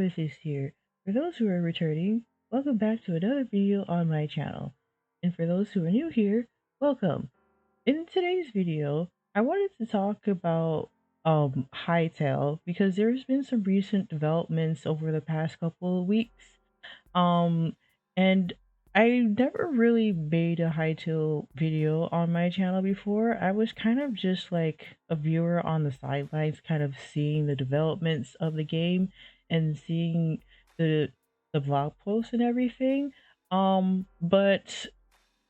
HeyImAmethyst here. For those who are returning, welcome back to another video on my channel. And for those who are new here, welcome. In today's video, I wanted to talk about Hytale because there's been some recent developments over the past couple of weeks. Um, and I never really made a Hytale video on my channel before. I was kind of just like a viewer on the sidelines, kind of seeing the developments of the game and seeing the blog posts and everything. But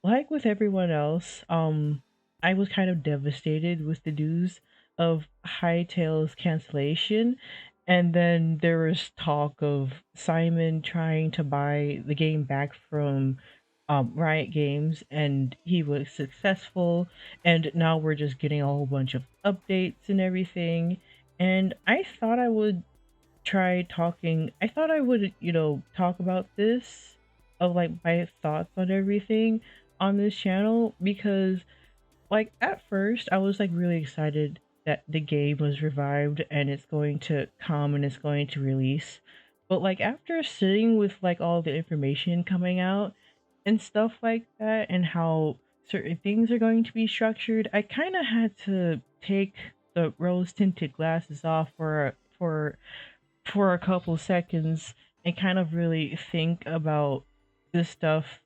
like with everyone else, I was kind of devastated with the news of Hytale's cancellation, and then there was talk of Simon trying to buy the game back from Riot Games, and he was successful, and now we're just getting a whole bunch of updates and everything. And I thought I would try talking. I thought I would, talk about this of like my thoughts on everything on this channel because like at first I was like really excited that the game was revived and it's going to come and it's going to release. But like after sitting with like all the information coming out and stuff like that and how certain things are going to be structured, I kind of had to take the rose tinted glasses off for a couple seconds and kind of really think about the stuff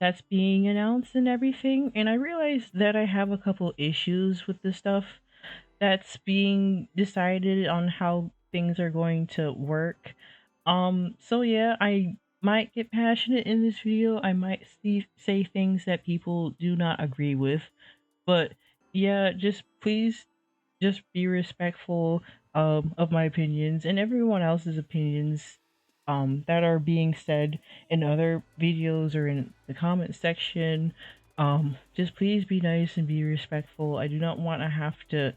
that's being announced and everything. And I realized that I have a couple issues with the stuff that's being decided on how things are going to work. So yeah, I might get passionate in this video. I might say things that people do not agree with, but yeah, just please just be respectful of my opinions and everyone else's opinions that are being said in other videos or in the comment section. Just please be nice and be respectful. I do not want to have to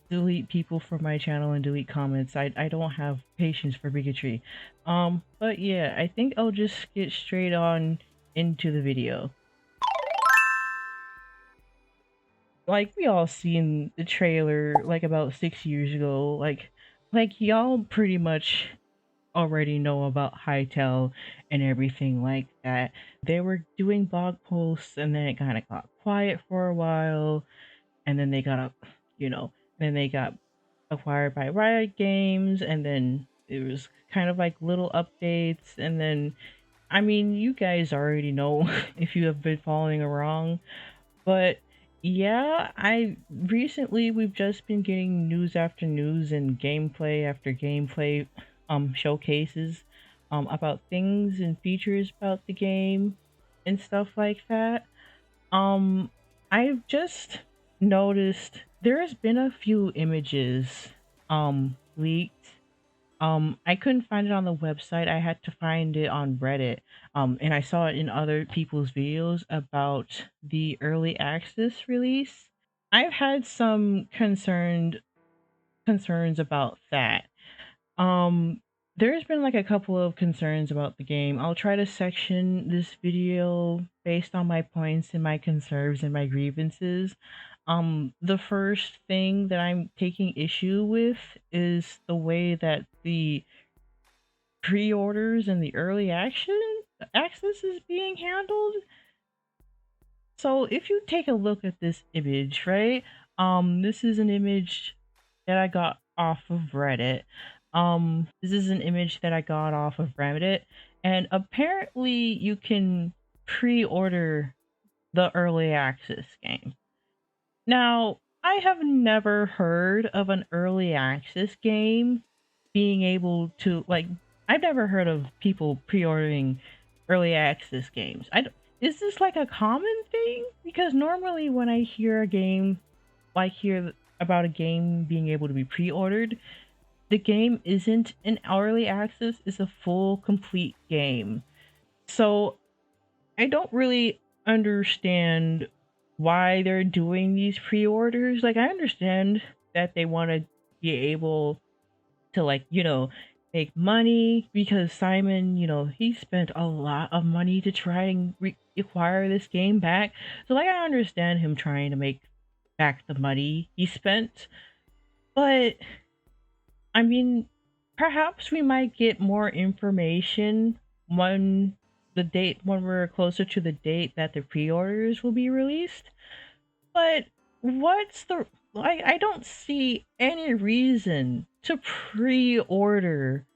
delete people from my channel and delete comments. I don't have patience for bigotry. But yeah, I think I'll just get straight on into the video. Like we all seen the trailer like about 6 years ago. Like y'all pretty much already know about Hytale and everything like that. They were doing blog posts and then it kind of got quiet for a while, and then they got up, then they got acquired by Riot Games, and then it was kind of like little updates, and then I mean, you guys already know if you have been following along, but yeah, I recently we've just been getting news after news and gameplay after gameplay showcases about things and features about the game and stuff like that. Um I've just noticed there's been a few images leaked. I couldn't find it on the website. I had to find it on Reddit. And I saw it in other people's videos about the early access release. I've had some concerns about that. Um, there's been like a couple of concerns about the game. I'll try to section this video based on my points and my concerns and my grievances. The first thing that I'm taking issue with is the way that the pre-orders and the early access is being handled. So if you take a look at this image, right? This is an image that I got off of Reddit. This is an image that I got off of Reddit, and apparently you can pre-order the early access game. Now, I have never heard of an early access game being able to like. I've never heard of people pre-ordering early access games. Is this like a common thing? Because normally when I hear a game, like hear about a game being able to be pre-ordered, the game isn't in early access, it's a full complete game. So I don't really understand why they're doing these pre-orders. Like I understand that they want to be able to like, make money because Simon, he spent a lot of money to try and acquire this game back. So like I understand him trying to make back the money he spent, but I mean, perhaps we might get more information when we're closer to the date that the pre-orders will be released. But what's the I don't see any reason to pre-order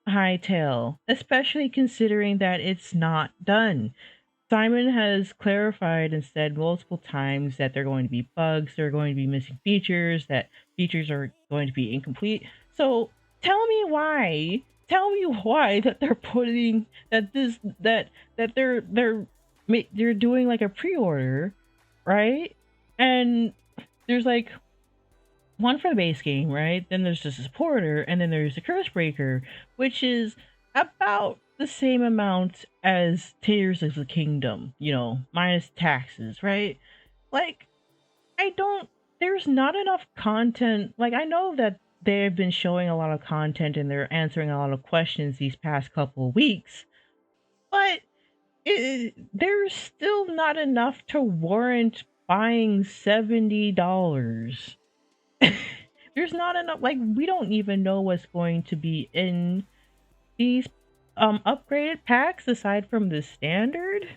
Hytale, especially considering that it's not done. Simon has clarified and said multiple times that there are going to be bugs, there are going to be missing features, that features are going to be incomplete. So tell me why. Tell me why that they're putting that they're doing like a pre-order, right? And there's like one for the base game, right? Then there's the supporter, and then there's the 𝗧𝗶𝗺𝗀𝘀, which is about the same amount as Tears of the Kingdom, you know, minus taxes, right? Like, there's not enough content. Like, I know that they've been showing a lot of content and they're answering a lot of questions these past couple of weeks, but there's still not enough to warrant buying $70. There's not enough, like, we don't even know what's going to be in these upgraded packs aside from the standard.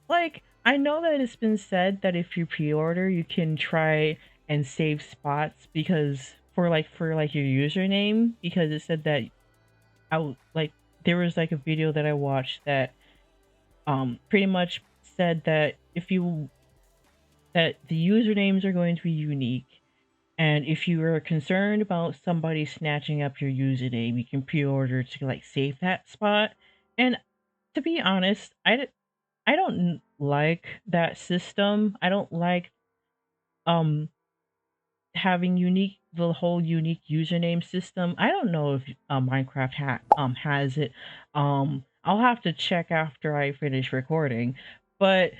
Like, I know that it's been said that if you pre-order you can try and save spots because for your username, because it said that there was like a video that I watched that pretty much said that that the usernames are going to be unique. And if you are concerned about somebody snatching up your username, you can pre-order to like save that spot. And to be honest, I don't like that system. I don't like having the whole unique username system. I don't know if Minecraft has it. I'll have to check after I finish recording, but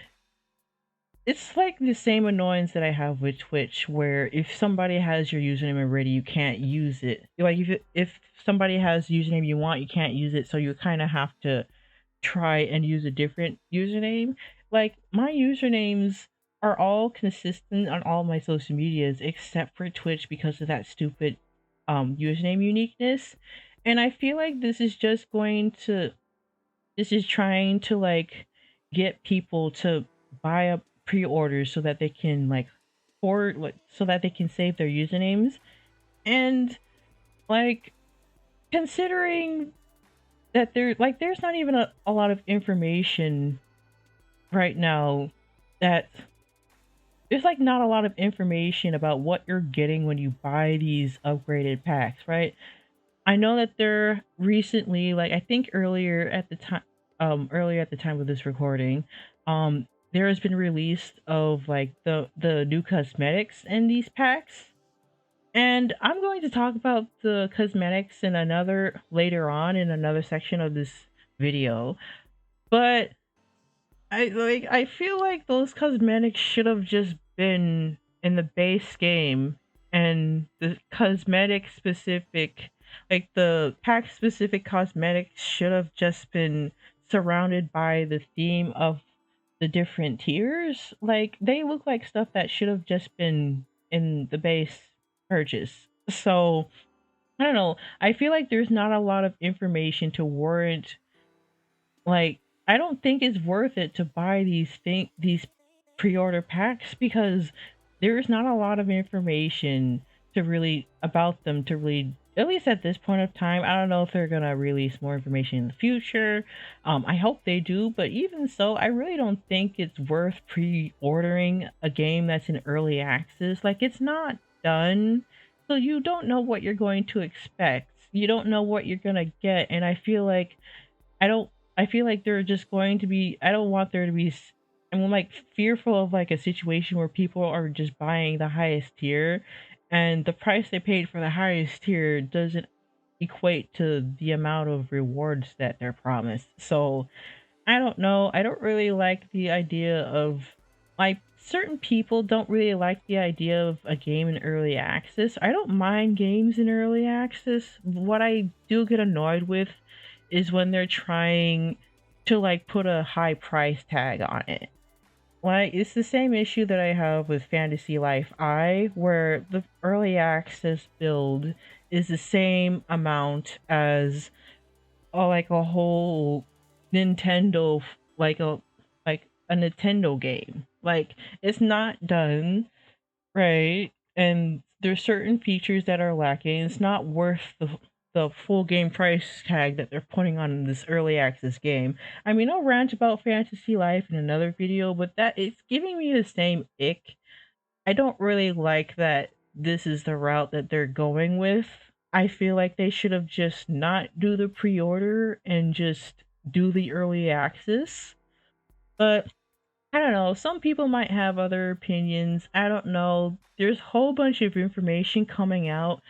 it's like the same annoyance that I have with Twitch, where if somebody has your username already, you can't use it. Like if somebody has the username you want, you can't use it, so you kind of have to try and use a different username. Like, my usernames are all consistent on all my social medias except for Twitch because of that stupid username uniqueness. And I feel like this is trying to like get people to buy up pre-orders so that they can so that they can save their usernames. And like, considering that there's not even a lot of information right now, that there's like not a lot of information about what you're getting when you buy these upgraded packs, right? I know that they're recently, like, I think earlier at the time of this recording, there has been released of like the new cosmetics in these packs. And I'm going to talk about the cosmetics in later on in another section of this video. But I feel like those cosmetics should have just been in the base game, and the the pack specific cosmetics should have just been surrounded by the theme of the different tiers. Like, they look like stuff that should have just been in the base purchase. So I don't know. I feel like there's not a lot of information to warrant, like, I don't think it's worth it to buy these pre-order packs, because there's not a lot of information about them to really, at least at this point of time. I don't know if they're gonna release more information in the future. I hope they do, but even so, I really don't think it's worth pre-ordering a game that's in early access. Like, it's not done, so you don't know what you're going to expect. You don't know what you're gonna get, and I feel like they're just going to be, I don't want there to be, I'm like fearful of like a situation where people are just buying the highest tier, and the price they paid for the highest tier doesn't equate to the amount of rewards that they're promised. So I don't know. I don't really like the idea of, like, certain people don't really like the idea of a game in early access. I don't mind games in early access. What I do get annoyed with is when they're trying to like put a high price tag on it. Like, it's the same issue that I have with Fantasy Life I, where the early access build is the same amount as like a whole Nintendo, like a Nintendo game. Like it's not done right, and there's certain features that are lacking. It's not worth the full game price tag that they're putting on this early access game. I mean, I'll rant about Fantasy Life in another video, but that it's giving me the same ick. I don't really like that this is the route that they're going with. I feel like they should have just not do the pre-order and just do the early access. But I don't know, some people might have other opinions. I don't know. There's a whole bunch of information coming out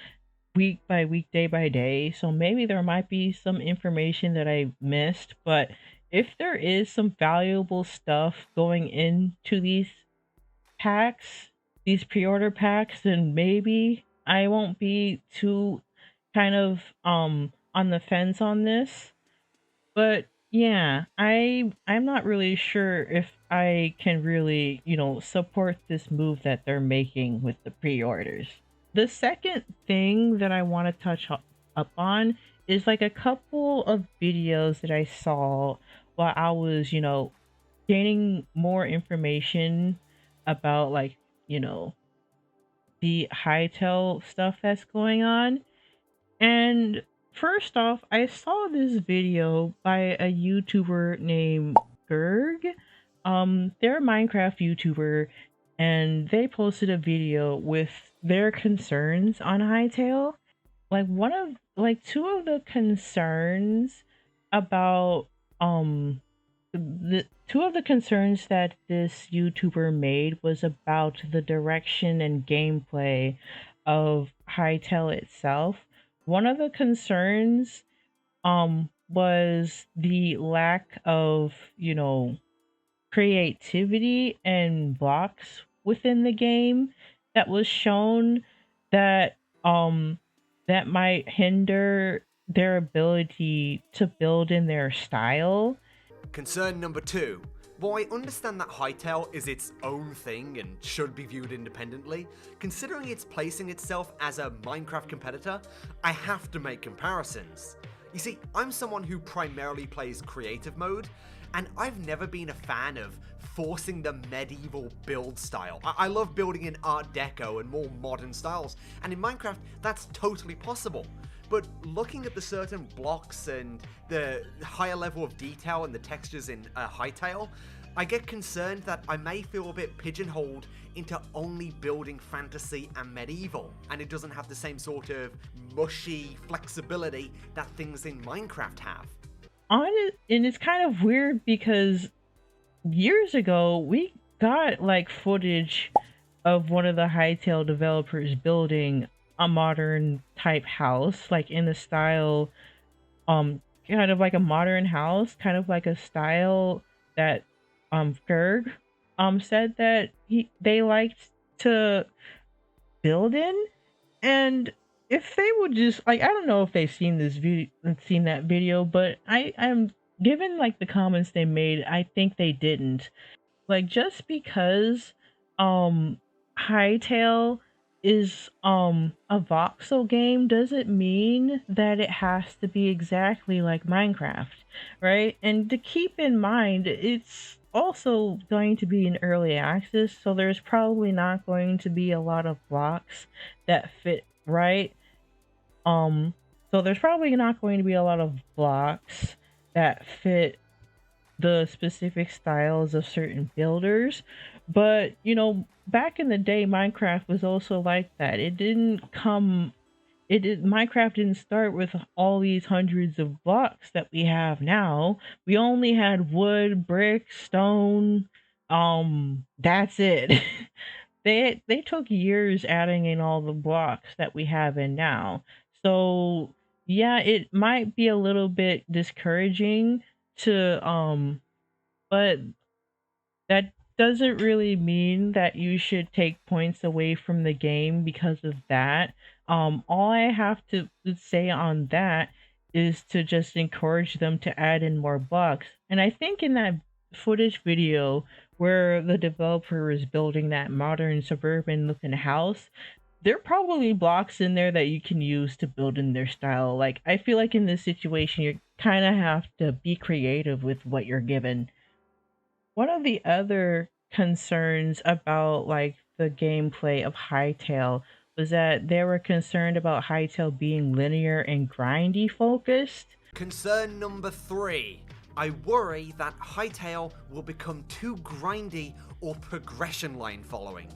week by week, day by day. So maybe there might be some information that I missed, but if there is some valuable stuff going into these packs, these pre-order packs, then maybe I won't be too kind of on the fence on this. But yeah, I'm not really sure if I can really, support this move that they're making with the pre-orders. The second thing that I want to touch up on is like a couple of videos that I saw while I was, gaining more information about like, you know, the Hytale stuff that's going on. And first off, I saw this video by a YouTuber named gerg. They're a Minecraft YouTuber, and they posted a video with their concerns on Hytale. Like two of the concerns about the two of the concerns that this YouTuber made was about the direction and gameplay of Hytale itself. One of the concerns was the lack of, creativity and blocks within the game that was shown that that might hinder their ability to build in their style. Concern number 2. While I understand that Hytale is its own thing and should be viewed independently, considering it's placing itself as a Minecraft competitor, I have to make comparisons. You see, I'm someone who primarily plays creative mode, and I've never been a fan of forcing the medieval build style. I love building in Art Deco and more modern styles, and in Minecraft that's totally possible. But looking at the certain blocks and the higher level of detail and the textures in Hytale, I get concerned that I may feel a bit pigeonholed into only building fantasy and medieval, and it doesn't have the same sort of mushy flexibility that things in Minecraft have. And it's kind of weird because years ago we got like footage of one of the Hytale developers building a modern type house, like in the style, kind of like a modern house, kind of like a style that gerg said that they liked to build in. And if they would just like, I don't know if they've seen seen that video, but I'm given like the comments they made, I think they didn't. Like just because Hytale is a voxel game doesn't mean that it has to be exactly like Minecraft, right? And to keep in mind, it's also going to be in early access, so there's probably not going to be a lot of blocks that fit right. So there's probably not going to be a lot of blocks that fit the specific styles of certain builders. But back in the day, Minecraft was also like that. Minecraft didn't start with all these hundreds of blocks that we have now. We only had wood, brick, stone. That's it. They took years adding in all the blocks that we have in now. So yeah, it might be a little bit discouraging to but that doesn't really mean that you should take points away from the game because of that. All I have to say on that is to just encourage them to add in more blocks. And I think in that footage video where the developer is building that modern suburban looking house, there are probably blocks in there that you can use to build in their style. Like, I feel like in this situation, you kind of have to be creative with what you're given. One of the other concerns about like the gameplay of Hytale was that they were concerned about Hytale being linear and grindy focused. Concern number 3. I worry that Hytale will become too grindy or progression line following.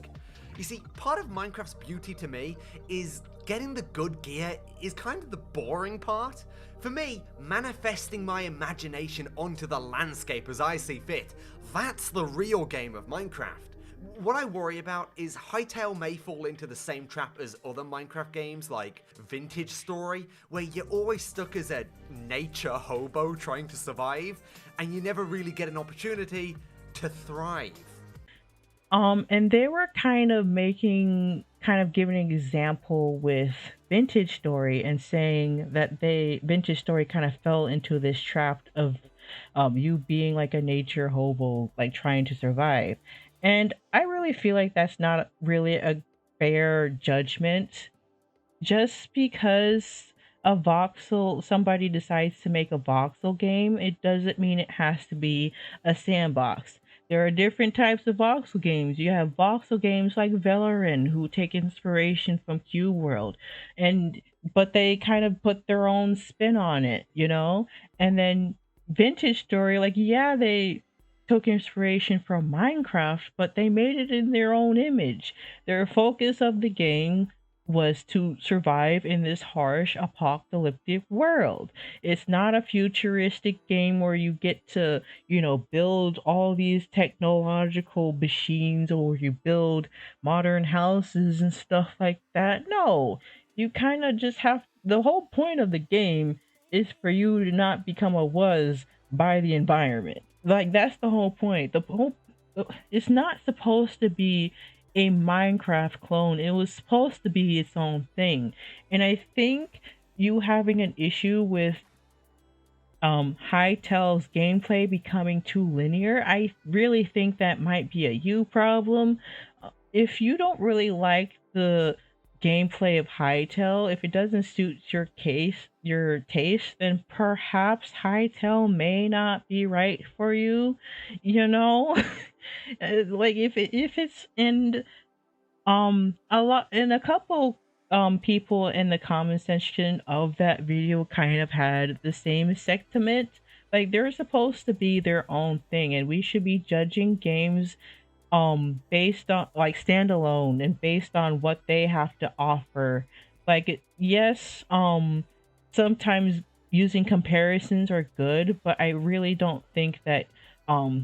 You see, part of Minecraft's beauty to me is getting the good gear is kind of the boring part. For me, manifesting my imagination onto the landscape as I see fit, that's the real game of Minecraft. What I worry about is Hytale may fall into the same trap as other Minecraft games like Vintage Story, where you're always stuck as a nature hobo trying to survive, and you never really get an opportunity to thrive. And they were kind of giving an example with Vintage Story and saying that Vintage Story kind of fell into this trap of you being like a nature hobo, like trying to survive. And I really feel like that's not really a fair judgment. Just because somebody decides to make a voxel game, it doesn't mean it has to be a sandbox. There are different types of voxel games. You have voxel games like Valorant, who take inspiration from Cube World, and but they kind of put their own spin on it, you know. And then Vintage Story, like, yeah, they took inspiration from Minecraft, but they made it in their own image. Their focus of the game was to survive in this harsh apocalyptic world. It's not a futuristic game where you get to, build all these technological machines or you build modern houses and stuff like that. No, you kind of just have the whole point of the game is for you to not become a was by the environment. Like, that's the whole point. It's not supposed to be a Minecraft clone. It was supposed to be its own thing. And I think you having an issue with Hytale's gameplay becoming too linear, I really think that might be a you problem. If you don't really like the gameplay of Hytale, if it doesn't suit your taste, then perhaps Hytale may not be right for you. You know, like if it's in a couple people in the comment section of that video kind of had the same sentiment. Like, they're supposed to be their own thing, and we should be judging games based on like standalone and based on what they have to offer. Like, yes, sometimes using comparisons are good, but I really don't think that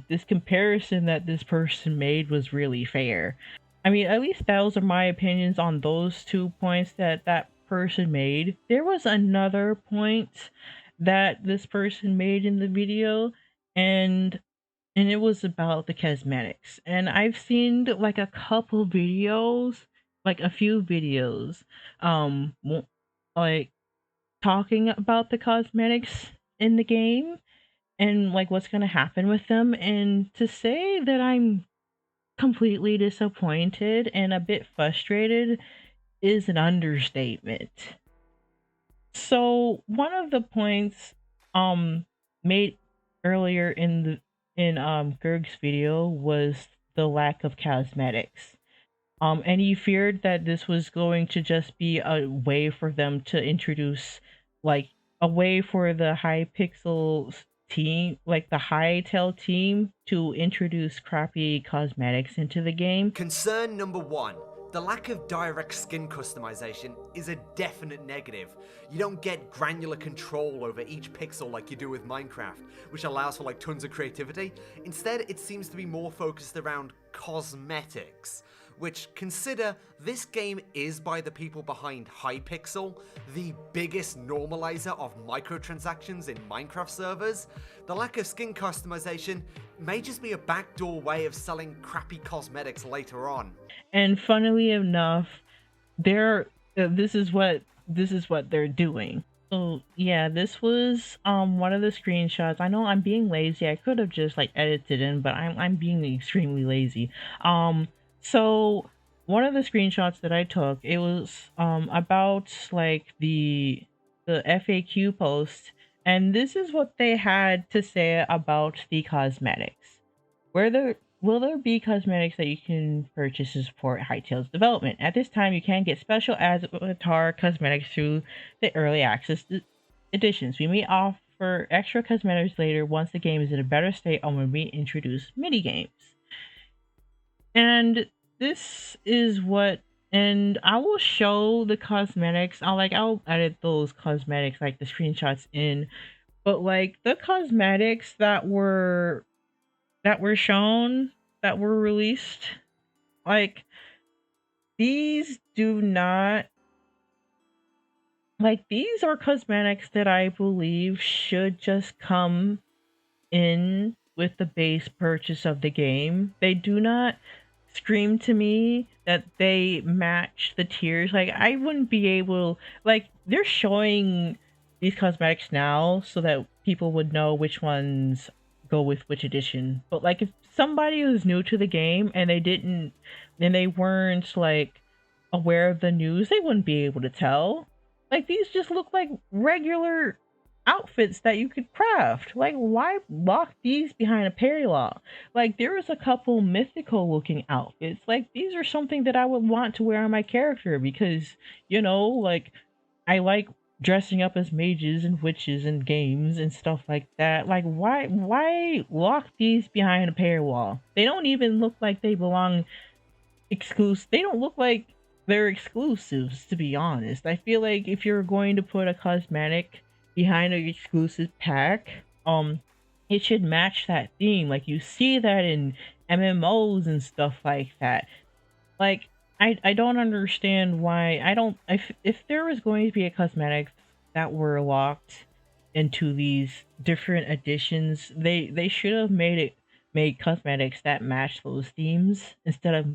this comparison that this person made was really fair. I mean, at least those are my opinions on those 2 points that that person made. There was another point that this person made in the video, and it was about the cosmetics. And I've seen like a couple videos, like a few videos, like talking about the cosmetics in the game and like what's gonna happen with them. And to say that I'm completely disappointed and a bit frustrated is an understatement. So one of the points made earlier in 𝗧𝗶𝗺𝗀𝘀 video was the lack of cosmetics. And he feared that this was going to just be a way for them to introduce, like, a way for the Hypixel team, like the Hytale team, to introduce crappy cosmetics into the game. Concern number 1. The lack of direct skin customization is a definite negative. You don't get granular control over each pixel like you do with Minecraft, which allows for like tons of creativity. Instead, it seems to be more focused around cosmetics, which, consider, this game is by the people behind Hypixel, the biggest normalizer of microtransactions in Minecraft servers. The lack of skin customization may just be a backdoor way of selling crappy cosmetics later on. And funnily enough, this is what they're doing. So yeah, this was one of the screenshots. I know I'm being lazy. I could have just like edited in, but I'm being extremely lazy. So one of the screenshots that I took, it was about like the FAQ post, and this is what they had to say about the cosmetics. Will there be cosmetics that you can purchase to support Hytale's development? At this time, you can get special avatar cosmetics through the early access editions. We may offer extra cosmetics later once the game is in a better state or when we introduce mini games. And this is what, and I will show the cosmetics. I'll edit those cosmetics, like the screenshots in, but like the cosmetics that were shown, that were released, like these do not, like these are cosmetics that I believe should just come in with the base purchase of the game. They do not scream to me that they match the tiers. Like I wouldn't be able, like they're showing these cosmetics now so that people would know which ones go with which edition. But like if somebody was new to the game and they weren't like aware of the news, they wouldn't be able to tell. Like these just look like regular outfits that you could craft. Like why lock these behind a paywall? Like there is a couple mythical looking outfits. Like these are something that I would want to wear on my character because, you know, like I like dressing up as mages and witches in games and stuff like that. Like why lock these behind a paywall? They don't even look like they belong exclusive. They don't look like they're exclusives, to be honest. I feel like if you're going to put a cosmetic behind an exclusive pack, it should match that theme. Like you see that in MMOs and stuff like that. Like I don't understand why I don't if there was going to be a cosmetics that were locked into these different editions, they should have made cosmetics that match those themes instead of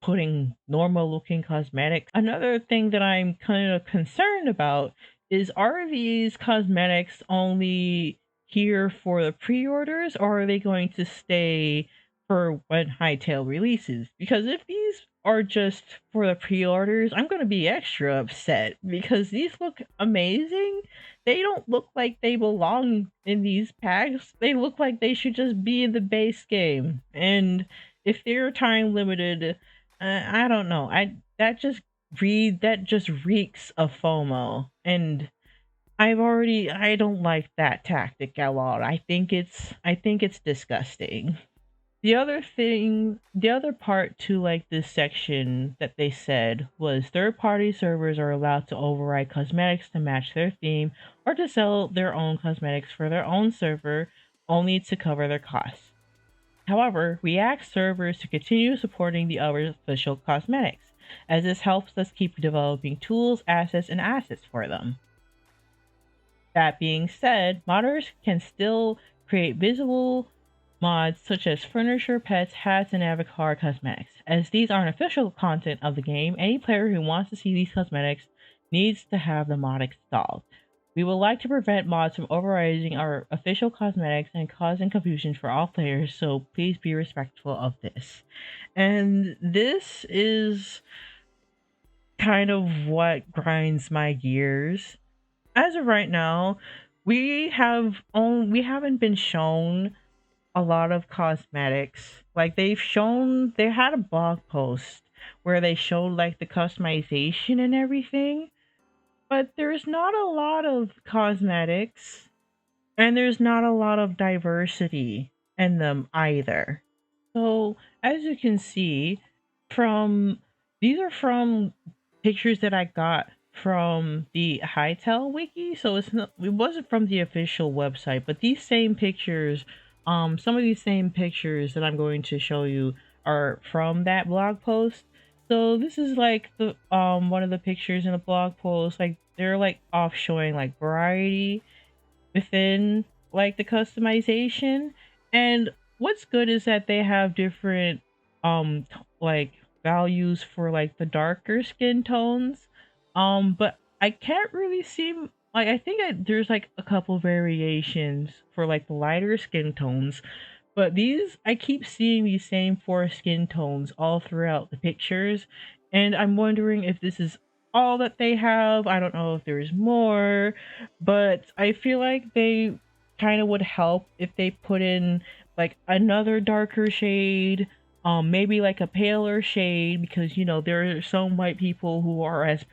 putting normal looking cosmetics. Another thing that I'm kind of concerned about is, are these cosmetics only here for the pre-orders or are they going to stay for when Hytale releases? Because if these are just for the pre-orders, I'm going to be extra upset because these look amazing. They don't look like they belong in these packs. They look like they should just be in the base game. And if they're time limited, I don't know. That just reeks of FOMO, and I don't like that tactic at all. I think it's disgusting. The other part to like this section that they said was third-party servers are allowed to override cosmetics to match their theme or to sell their own cosmetics for their own server only to cover their costs. However, we ask servers to continue supporting the other official cosmetics, as this helps us keep developing tools, assets, and assets for them. That being said, modders can still create visible mods such as furniture, pets, hats, and avatar cosmetics. As these aren't official content of the game, any player who wants to see these cosmetics needs to have the mod installed. We would like to prevent mods from overriding our official cosmetics and causing confusion for all players, so please be respectful of this. And this is kind of what grinds my gears. As of right now, we haven't been shown a lot of cosmetics. Like they had a blog post where they showed like the customization and everything, but there's not a lot of cosmetics and there's not a lot of diversity in them either. So as you can see, from these are from pictures that I got from the Hytale wiki, so it wasn't from the official website, but these same pictures, some of these same pictures that I'm going to show you are from that blog post. So this is like the one of the pictures in the blog post. Like they're like off showing like variety within like the customization. And what's good is that they have different like values for like the darker skin tones. But I can't really see, like I think there's like a couple variations for like the lighter skin tones, But these, I keep seeing these same four skin tones all throughout the pictures, and I'm wondering if this is all that they have. I don't know if there's more, but I feel like they kind of would help if they put in like another darker shade, maybe like a paler shade, because you know there are some white people who are as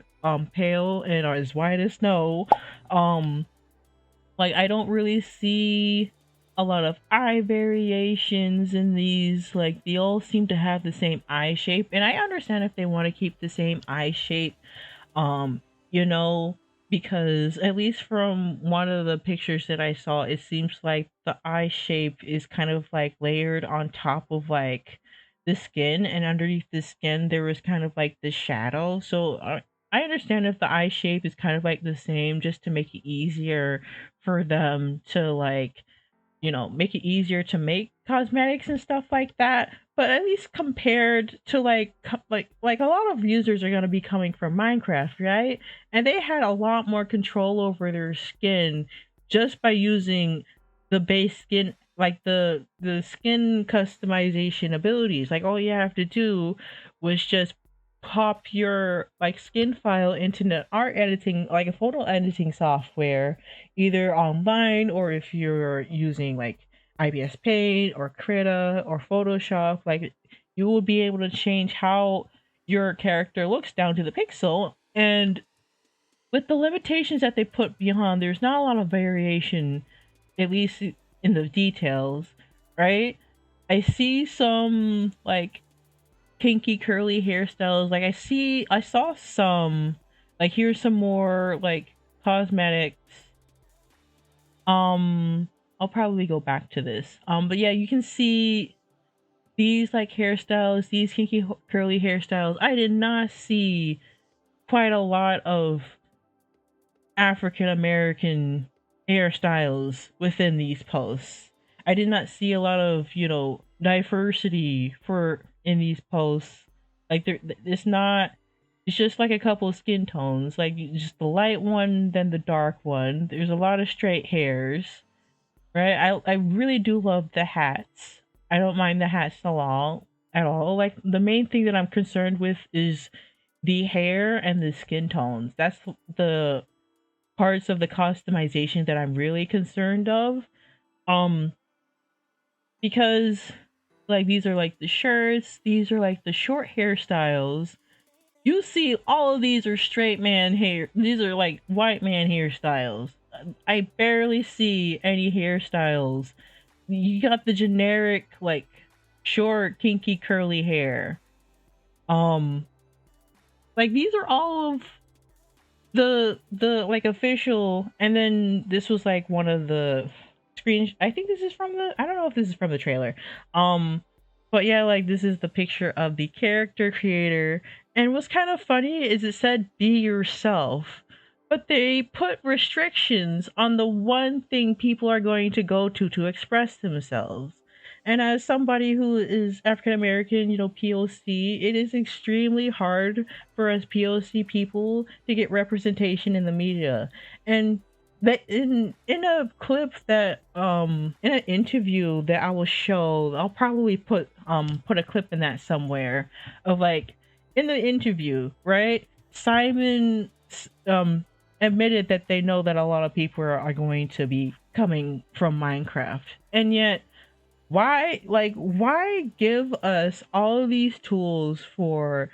pale and are as white as snow. Um, like I don't really see a lot of eye variations in these. Like they all seem to have the same eye shape, and I understand if they want to keep the same eye shape, um, you know, because at least from one of the pictures that I saw, it seems like the eye shape is kind of like layered on top of like the skin, and underneath the skin there was kind of like the shadow. So I understand if the eye shape is kind of like the same, just to make it easier for them to like, you know, make it easier to make cosmetics and stuff like that. But at least compared to like like a lot of users are going to be coming from Minecraft, right? And they had a lot more control over their skin just by using the base skin, like the skin customization abilities. Like all you have to do was just pop your like skin file into the art editing, like a photo editing software, either online or if you're using like IBS Paint or Krita or Photoshop, like you will be able to change how your character looks down to the pixel. And with the limitations that they put beyond, there's not a lot of variation, at least in the details, right? I see some like kinky curly hairstyles. Like I saw some, like here's some more like cosmetics. um I'll probably go back to this, but yeah, you can see these like hairstyles, these kinky curly hairstyles. I did not see quite a lot of African American hairstyles within these posts. I did not see a lot of, you know, diversity for in these posts. Like it's not, it's just like a couple of skin tones, like just the light one, then the dark one. There's a lot of straight hairs, right? I really do love the hats. I don't mind the hats at all. Like the main thing that I'm concerned with is the hair and the skin tones. That's the parts of the customization that I'm really concerned of. Um, because like these are like the shirts, these are like the short hairstyles. You see, all of these are straight man hair. These are like white man hairstyles. I barely see any hairstyles. You got the generic like short kinky curly hair. Um, like these are all of the like official, and then this was like one of the screen, I think this is from the, I don't know if this is from the trailer. But yeah, like this is the picture of the character creator, and what's kind of funny is it said be yourself, but they put restrictions on the one thing people are going to go to express themselves. And as somebody who is African American, you know, POC, it is extremely hard for us POC people to get representation in the media. And that in a clip that in an interview that I will show, I'll probably put a clip in that somewhere of like in the interview, right? Simon admitted that they know that a lot of people are going to be coming from Minecraft, and yet why give us all of these tools for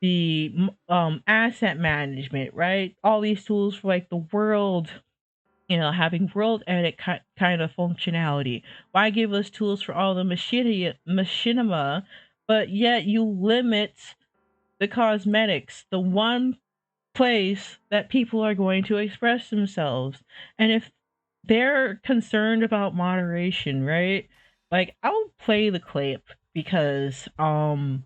the asset management, right? All these tools for like the world, you know, having world edit kind of functionality. Why give us tools for all the machinima, but yet you limit the cosmetics, the one place that people are going to express themselves? And if they're concerned about moderation, right? Like I'll play the clip because I'll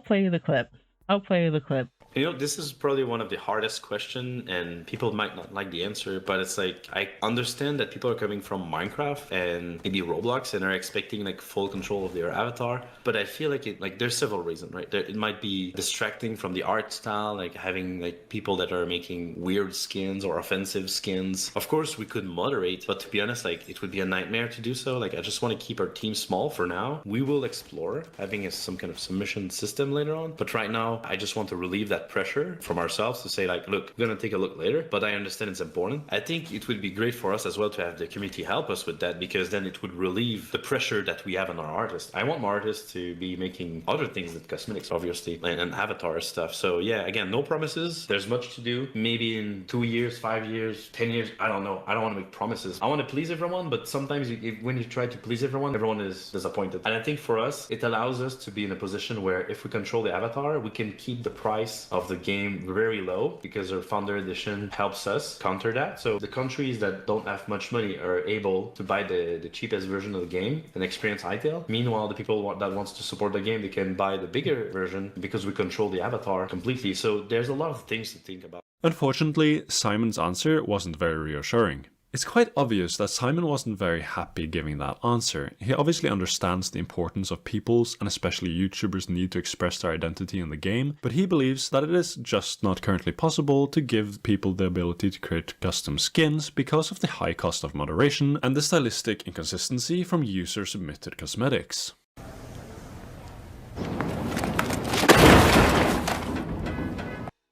play the clip. I'll play the clip. You know, this is probably one of the hardest question, and people might not like the answer, but it's like, I understand that people are coming from Minecraft and maybe Roblox and are expecting like full control of their avatar, but I feel like there's several reasons, right? It might be distracting from the art style, like having like people that are making weird skins or offensive skins. Of course, we could moderate, but to be honest, like it would be a nightmare to do so. Like I just want to keep our team small for now. We will explore having some kind of submission system later on, but right now I just want to relieve that pressure from ourselves to say like, look, we're gonna take a look later, but I understand it's important. I think it would be great for us as well to have the community help us with that, because then it would relieve the pressure that we have on our artists. I want my artists to be making other things than cosmetics, obviously, and avatar stuff. So yeah, again, no promises. There's much to do. Maybe in 2 years, 5 years, 10 years, I don't know. I don't want to make promises. I want to please everyone, but sometimes when you try to please everyone is disappointed. And I think for us, it allows us to be in a position where if we control the avatar, we can keep the price of the game very low, because our founder edition helps us counter that. So the countries that don't have much money are able to buy the cheapest version of the game and experience Hytale. Meanwhile, the people that wants to support the game, they can buy the bigger version because we control the avatar completely. So there's a lot of things to think about. Unfortunately, Simon's answer wasn't very reassuring. It's quite obvious that Simon wasn't very happy giving that answer. He obviously understands the importance of people's, and especially YouTubers' need to express their identity in the game, but he believes that it is just not currently possible to give people the ability to create custom skins because of the high cost of moderation and the stylistic inconsistency from user-submitted cosmetics.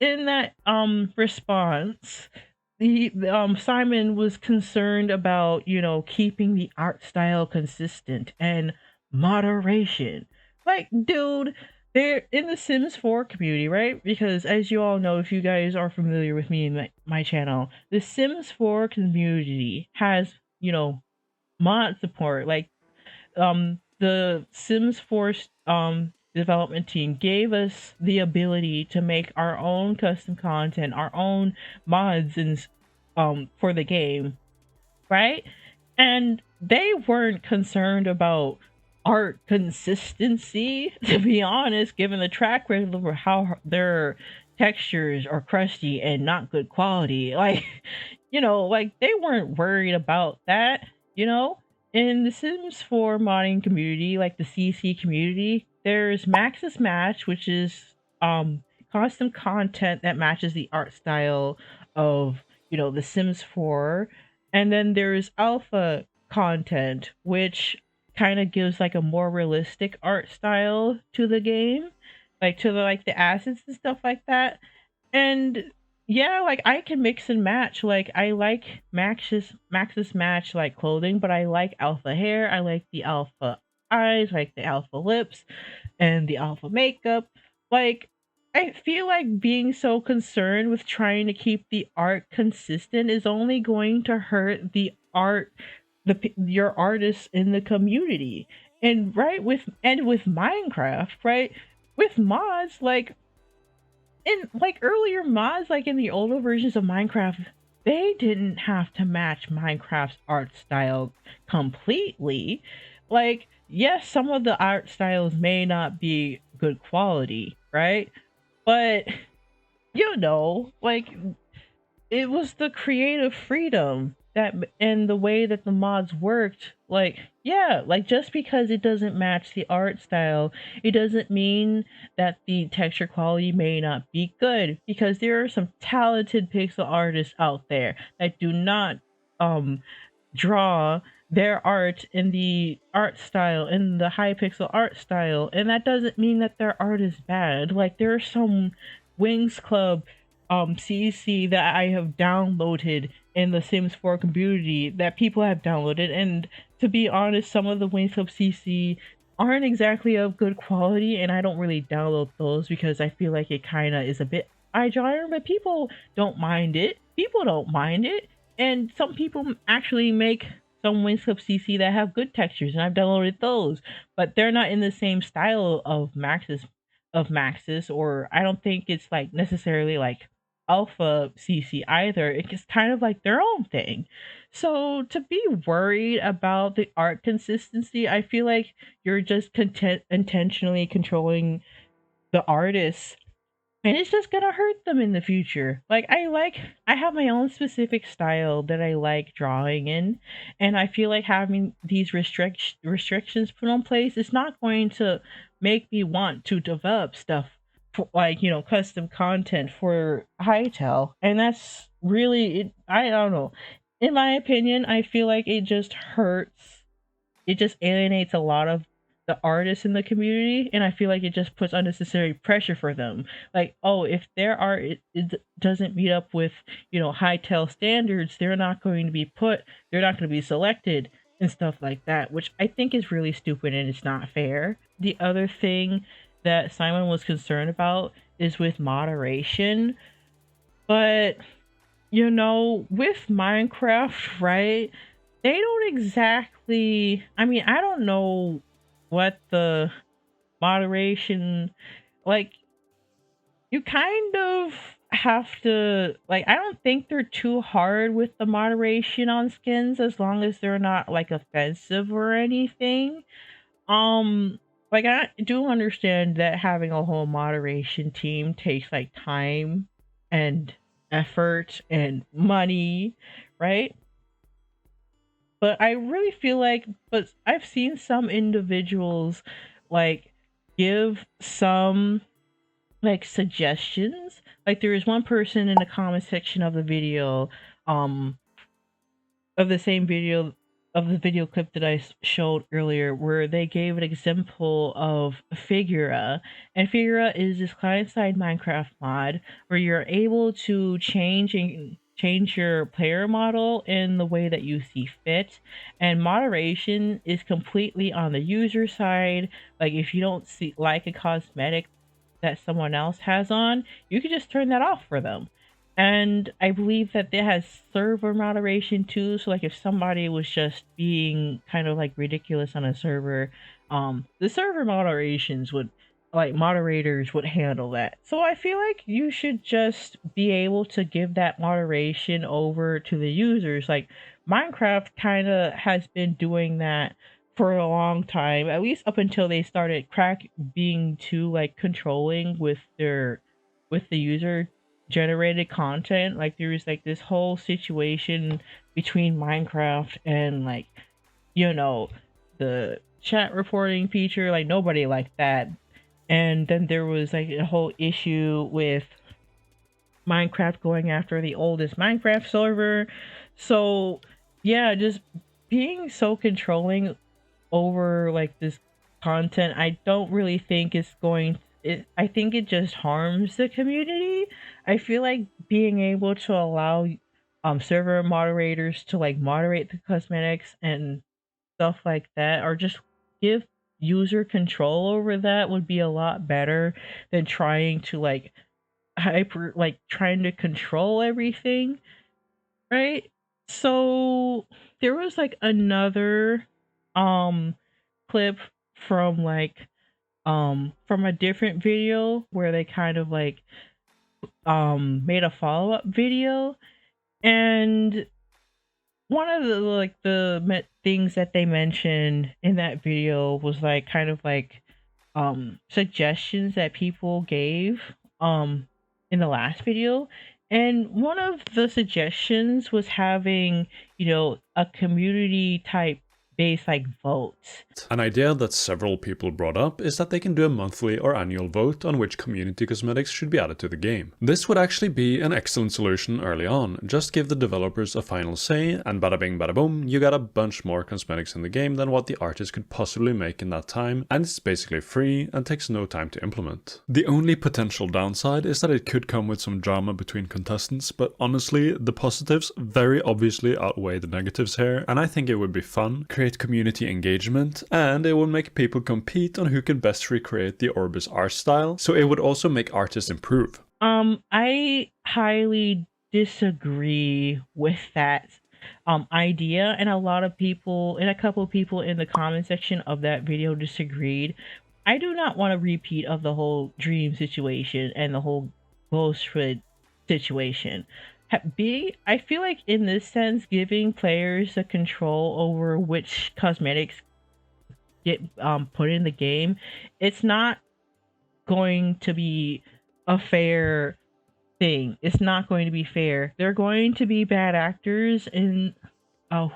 In that response, the Simon was concerned about, keeping the art style consistent and moderation. Like, dude, they're in the Sims 4 community, right? Because as you all know, if you guys are familiar with me and my channel, the Sims 4 community has, mod support. Like, the Sims 4 development team gave us the ability to make our own custom content, our own mods and for the game, right? And they weren't concerned about art consistency, to be honest, given the track record of how their textures are crusty and not good quality. Like, like they weren't worried about that, In the Sims 4 modding community, like the CC community, there's Max's Match, which is custom content that matches the art style of, the Sims 4. And then there's alpha content, which kind of gives like a more realistic art style to the game, like to the assets and stuff like that. And yeah, like I can mix and match. Like I like Max's Match like clothing, but I like alpha hair. I like the alpha eyes, like the alpha lips, and the alpha makeup. Like I feel like being so concerned with trying to keep the art consistent is only going to hurt the art, your artists in the community. And with Minecraft, right? With mods, like in earlier mods, like in the older versions of Minecraft, they didn't have to match Minecraft's art style completely. Like, yes, some of the art styles may not be good quality, right? But like it was the creative freedom that and the way that the mods worked. Like, yeah, like just because it doesn't match the art style, it doesn't mean that the texture quality may not be good, because there are some talented pixel artists out there that do not draw their art in the art style, in the high pixel art style, and that doesn't mean that their art is bad. Like there are some Wings Club CC that I have downloaded in the Sims 4 community that people have downloaded, and to be honest, some of the Wings Club CC aren't exactly of good quality, and I don't really download those because I feel like it kind of is a bit eye-drying, but people don't mind it. And some people actually make some Wings Club CC that have good textures, and I've downloaded those, but they're not in the same style of Maxis, or I don't think it's like necessarily like alpha CC either. It's kind of like their own thing. So to be worried about the art consistency, I feel like you're just intentionally controlling the artists and it's just gonna hurt them in the future. Like I have my own specific style that I like drawing in, and I feel like having these restrictions put on place is not going to make me want to develop stuff for, like, you know, custom content for Hytale. And that's really it. I don't know, in my opinion, I feel like it just hurts, it just alienates a lot of the artists in the community, and I feel like it just puts unnecessary pressure for them. Like, oh, if their art it doesn't meet up with, you know, Hytale standards, they're not going to be they're not going to be selected and stuff like that, which I think is really stupid and it's not fair. The other thing that Simon was concerned about is with moderation, but you know, with Minecraft, right? They don't exactly, I mean, I don't know what the moderation, like, you kind of have to, like, I don't think they're too hard with the moderation on skins as long as they're not like offensive or anything. Like, I do understand that having a whole moderation team takes like time and effort and money, right? But I really feel like, but I've seen some individuals like give some like suggestions. Like there was one person in the comment section of the video, um, of the same video, of the video clip that I showed earlier, where they gave an example of 𝗧𝗶𝗺𝗀𝗀, and 𝗧𝗧𝗊𝗺 is this client-side Minecraft mod where you're able to change your player model in the way that you see fit, and moderation is completely on the user side. Like if you don't see like a cosmetic that someone else has on, you can just turn that off for them. And I believe that it has server moderation too. So like if somebody was just being kind of like ridiculous on a server, the server moderations would, like, moderators would handle that. So I feel like you should just be able to give that moderation over to the users. Like Minecraft kind of has been doing that for a long time, at least up until they started being too like controlling with the user generated content. Like there was like this whole situation between Minecraft and, like, you know, the chat reporting feature. Like nobody liked that. And then there was like a whole issue with Minecraft going after the oldest Minecraft server. So yeah, just being so controlling over like this content, I don't really think it's going, I think it just harms the community. I feel like being able to allow server moderators to like moderate the cosmetics and stuff like that, or just give user control over that, would be a lot better than trying to like trying to control everything, right? So there was like another clip from like from a different video where they kind of like made a follow-up video, and one of the like the things that they mentioned in that video was like kind of like suggestions that people gave in the last video. And one of the suggestions was having, you know, a community type based like votes. An idea that several people brought up is that they can do a monthly or annual vote on which community cosmetics should be added to the game. This would actually be an excellent solution early on. Just give the developers a final say, and bada bing bada boom, you got a bunch more cosmetics in the game than what the artist could possibly make in that time, and it's basically free and takes no time to implement. The only potential downside is that it could come with some drama between contestants, but honestly, the positives very obviously outweigh the negatives here, and I think it would be fun, create community engagement, and it would make people compete on who can best recreate the 𝗧𝗶𝗺𝗀𝗀 art style, so it would also make artists improve. I highly disagree with that idea, and a lot of people, and a couple of people in the comment section of that video disagreed. I do not want a repeat of the whole dream situation and the whole 𝗧𝗶𝗺𝗀𝗀 situation. I feel like in this sense, giving players the control over which cosmetics get put in the game, it's not going to be a fair thing. It's not going to be fair. There are going to be bad actors and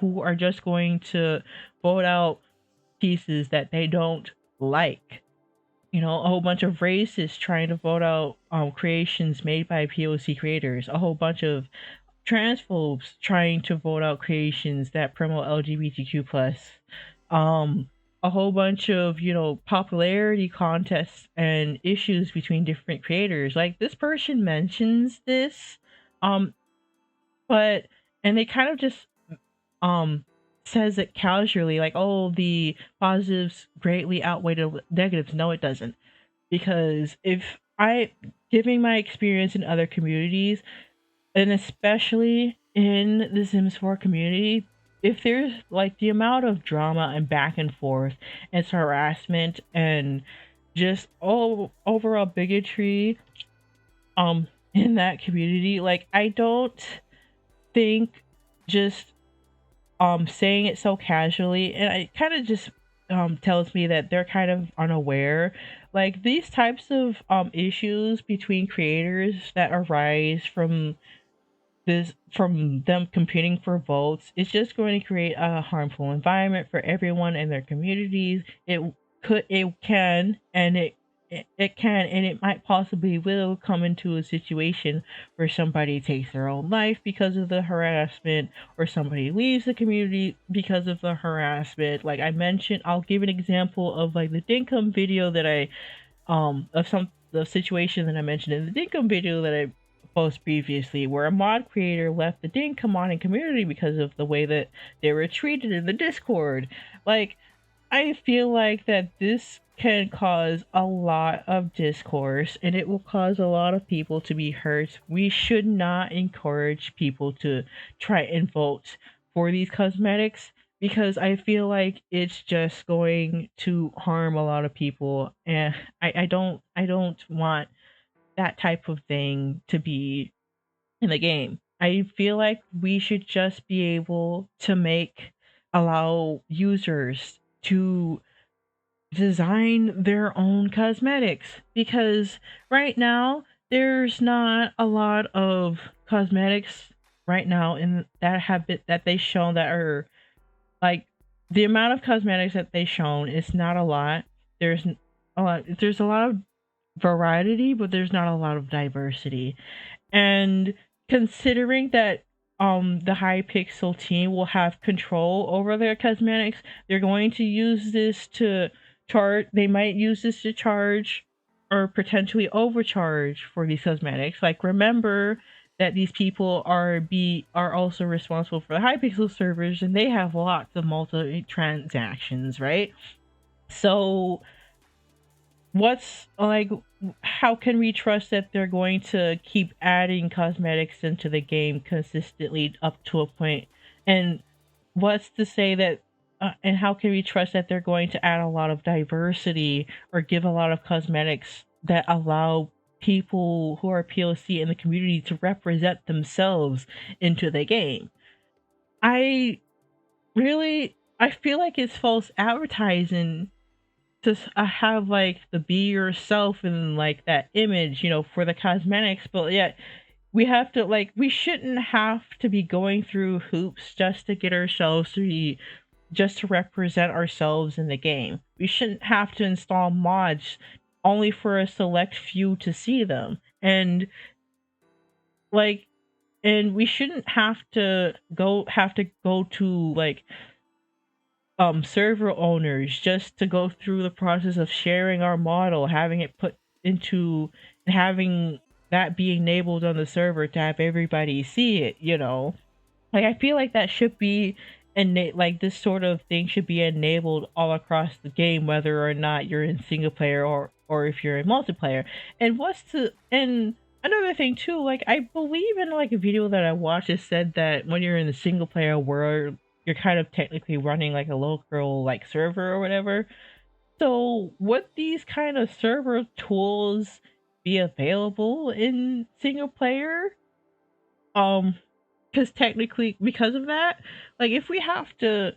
who are just going to vote out pieces that they don't like. You know, a whole bunch of racists trying to vote out creations made by POC creators. A whole bunch of transphobes trying to vote out creations that promote LGBTQ plus. A whole bunch of, you know, popularity contests and issues between different creators. Like, this person mentions this, but and they kind of just says it casually, like, oh, the positives greatly outweigh the negatives. No, it doesn't. Because if I, giving my experience in other communities, and especially in the Sims 4 community, if there's like the amount of drama and back and forth and harassment and just overall bigotry in that community, like, I don't think just saying it so casually, and it kind of just tells me that they're kind of unaware. Like, these types of issues between creators that arise from them competing for votes, it's just going to create a harmful environment for everyone in their communities. It can, and it might possibly will come into a situation where somebody takes their own life because of the harassment, or somebody leaves the community because of the harassment. Like I mentioned, I'll give an example of like the Dinkum video that I of the situation that I mentioned in the Dinkum video that I post previously, where a mod creator left the Dinkum modding community because of the way that they were treated in the Discord. Like, I feel like that this can cause a lot of discourse, and it will cause a lot of people to be hurt. We should not encourage people to try and vote for these cosmetics, because I feel like it's just going to harm a lot of people, and I don't want that type of thing to be in the game. I feel like we should just be able to allow users to design their own cosmetics, because right now there's not a lot of cosmetics right now in that they shown that are like, the amount of cosmetics that they shown is not a lot. There's a lot of variety, but there's not a lot of diversity. And considering that the Hypixel team will have control over their cosmetics, they're going to use this to charge. They might use this to charge or potentially overcharge for these cosmetics. Like, remember that these people are also responsible for the Hypixel servers, and they have lots of multi transactions, right? So what's like, how can we trust that they're going to keep adding cosmetics into the game consistently up to a point? And what's to say that and how can we trust that they're going to add a lot of diversity or give a lot of cosmetics that allow people who are POC in the community to represent themselves into the game? I feel like it's false advertising to have like the be yourself and like that image, you know, for the cosmetics, but yet we shouldn't have to be going through hoops just to get ourselves just to represent ourselves in the game. We shouldn't have to install mods only for a select few to see them. And we shouldn't have to go to like server owners just to go through the process of sharing our model, having it put into, and having that be enabled on the server to have everybody see it, you know? Like, I feel like that should be like this sort of thing should be enabled all across the game, whether or not you're in single player or if you're in multiplayer. And another thing too, like, I believe in like a video that I watched, it said that when you're in the single player world, you're kind of technically running like a local like server or whatever. So would these kind of server tools be available in single player? Because technically, because of that, like, if we have to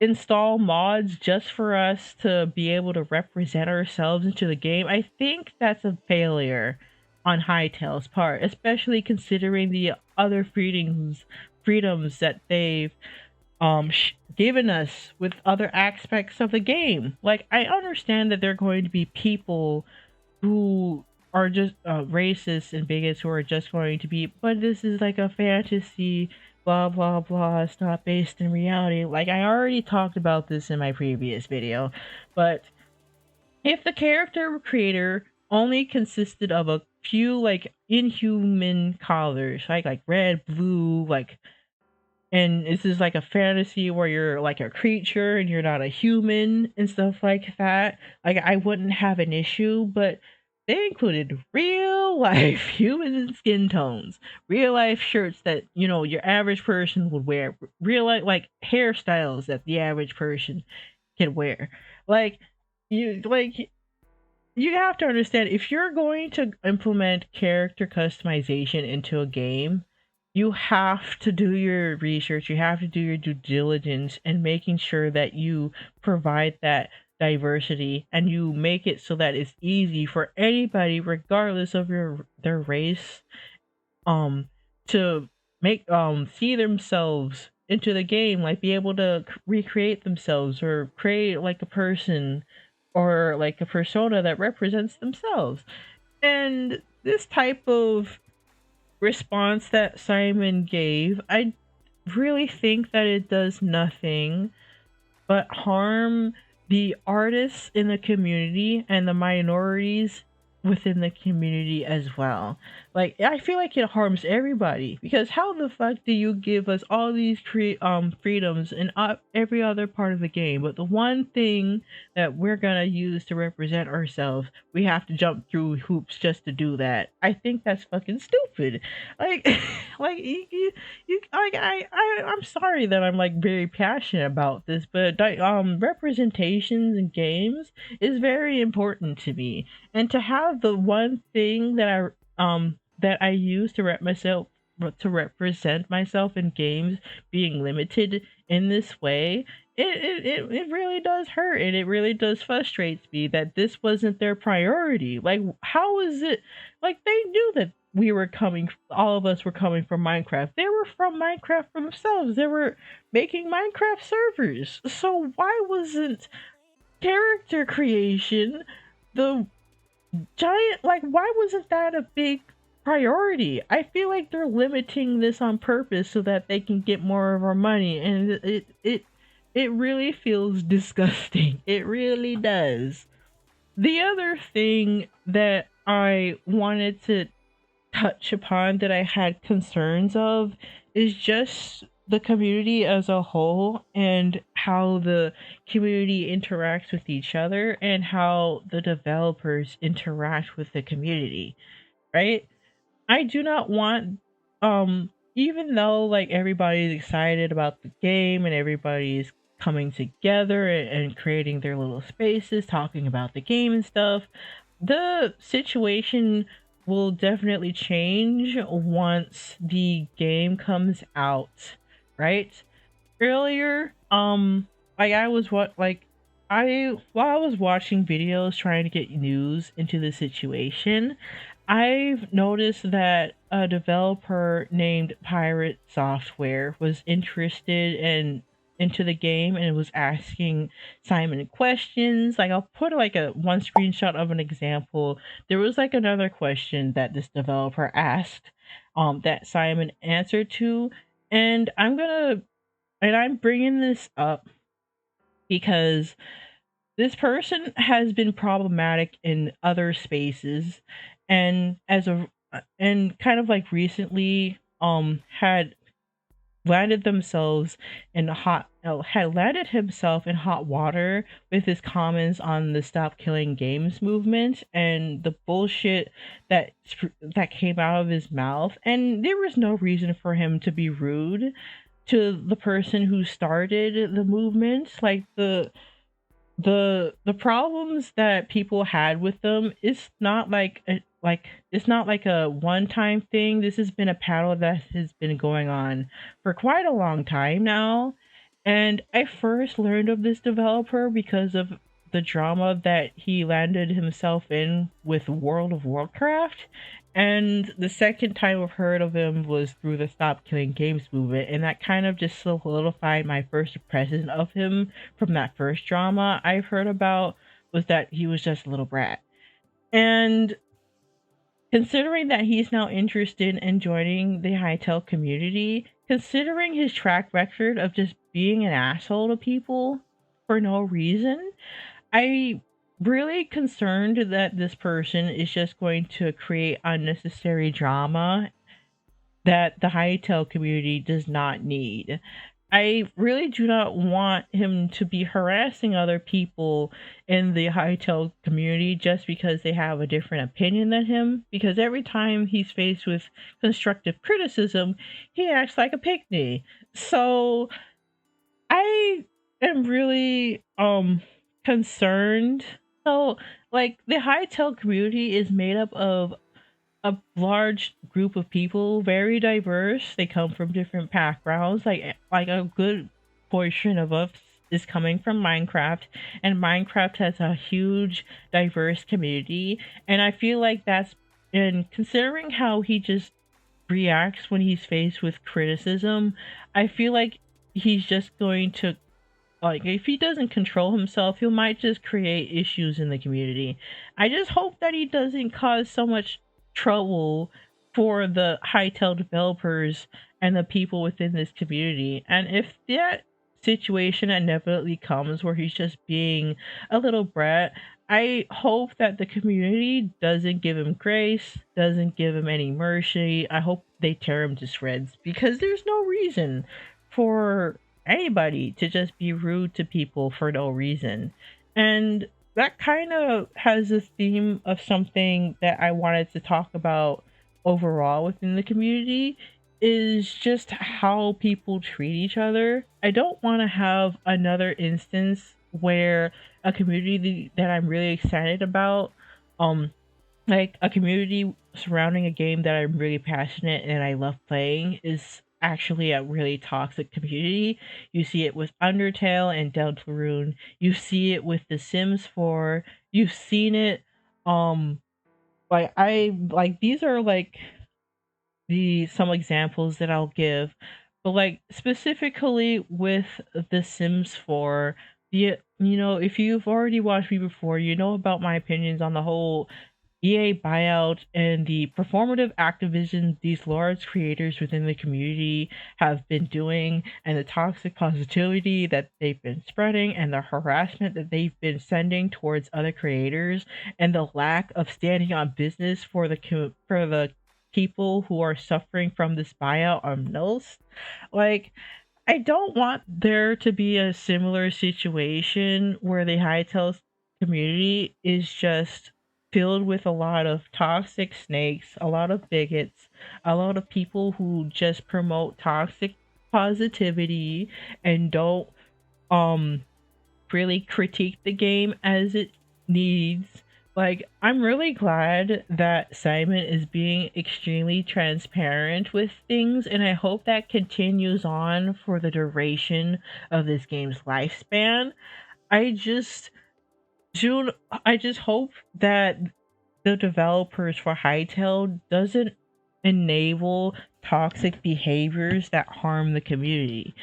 install mods just for us to be able to represent ourselves into the game, I think that's a failure. on Hytale's part, especially considering the other freedoms that they've given us with other aspects of the game. Like, I understand that there are going to be people who are just racist and bigots who are just going to be, but this is like a fantasy, blah blah blah, it's not based in reality. Like, I already talked about this in my previous video, but if the character creator only consisted of a few like inhuman colors, like red, blue, like, and this is like a fantasy where you're like a creature and you're not a human and stuff like that, like, I wouldn't have an issue. But they included real life human skin tones, real life shirts that, you know, your average person would wear, real life like hairstyles that the average person can wear. Like, you have to understand, if you're going to implement character customization into a game, you have to do your research, you have to do your due diligence, and making sure that you provide that diversity and you make it so that it's easy for anybody, regardless of their race, to make see themselves into the game, like be able to recreate themselves or create like a person or like a persona that represents themselves. And this type of response that Simon gave, I really think that it does nothing but harm the artists in the community and the minorities within the community as well. Like, I feel like it harms everybody, because how the fuck do you give us all these freedoms in every other part of the game, but the one thing that we're gonna use to represent ourselves, we have to jump through hoops just to do that? I think that's fucking stupid. Like, like like, I'm sorry that I'm like very passionate about this, but representations in games is very important to me, and to have the one thing that I use to represent myself in games being limited in this way, it really does hurt, and it really does frustrate me that this wasn't their priority. Like, how is it, like, they knew that all of us were coming from Minecraft. They were from Minecraft themselves. They were making Minecraft servers. So why wasn't character creation the giant, like, why wasn't that a big priority? I feel like they're limiting this on purpose so that they can get more of our money, and it really feels disgusting. It really does. The other thing that I wanted to touch upon that I had concerns of is just the community as a whole, and how the community interacts with each other, and how the developers interact with the community, right? I do not want, even though like everybody's excited about the game and everybody's coming together and creating their little spaces, talking about the game and stuff, the situation will definitely change once the game comes out, right? Earlier, like, I was while I was watching videos trying to get news into the situation, I've noticed that a developer named 𝗶𝗺𝗀𝘀 was interested into the game and was asking Simon questions. Like, I'll put like one screenshot of an example. There was like another question that this developer asked, that Simon answered to, and I'm bringing this up because this person has been problematic in other spaces, and kind of like recently had landed himself in hot water with his comments on the Stop Killing Games movement and the bullshit that came out of his mouth. And there was no reason for him to be rude to the person who started the movement. Like, the problems that people had with them is not like it's not like a one-time thing. This has been a battle that has been going on for quite a long time now. And I first learned of this developer because of the drama that he landed himself in with World of Warcraft. And the second time I've heard of him was through the Stop Killing Games movement, and that kind of just solidified my first impression of him from that first drama I've heard about, was that he was just a little brat. And considering that he's now interested in joining the Hytale community, considering his track record of just being an asshole to people for no reason, I really concerned that this person is just going to create unnecessary drama that the Hytale community does not need. I really do not want him to be harassing other people in the Hytale community just because they have a different opinion than him, because every time he's faced with constructive criticism, he acts like a pygmy. So I am really concerned. So, like, the Hytale community is made up of a large group of people, very diverse. They come from different backgrounds. Like a good portion of us is coming from Minecraft, and Minecraft has a huge diverse community. And I feel like that's, and considering how he just reacts when he's faced with criticism, I feel like he's just going to, like, if he doesn't control himself, he might just create issues in the community. I just hope that he doesn't cause so much trouble for the Hytale developers and the people within this community. And if that situation inevitably comes where he's just being a little brat, I hope that the community doesn't give him grace, doesn't give him any mercy. I hope they tear him to shreds, because there's no reason for anybody to just be rude to people for no reason. And that kind of has a theme of something that I wanted to talk about overall within the community, is just how people treat each other. I don't want to have another instance where a community that I'm really excited about, like a community surrounding a game that I'm really passionate and I love playing, is actually a really toxic community. You see it with Undertale and Deltarune. You see it with The Sims 4. You've seen it, these are like some examples that I'll give, but like specifically with The Sims 4, if you've already watched me before, you know about my opinions on the whole EA buyout and the performative activism these large creators within the community have been doing, and the toxic positivity that they've been spreading, and the harassment that they've been sending towards other creators, and the lack of standing on business for the people who are suffering from this buyout are most. Like, I don't want there to be a similar situation where the Hytale community is just filled with a lot of toxic snakes, a lot of bigots, a lot of people who just promote toxic positivity and don't really critique the game as it needs. Like, I'm really glad that Simon is being extremely transparent with things, and I hope that continues on for the duration of this game's lifespan. I just hope that the developers for Hytale doesn't enable toxic behaviors that harm the community.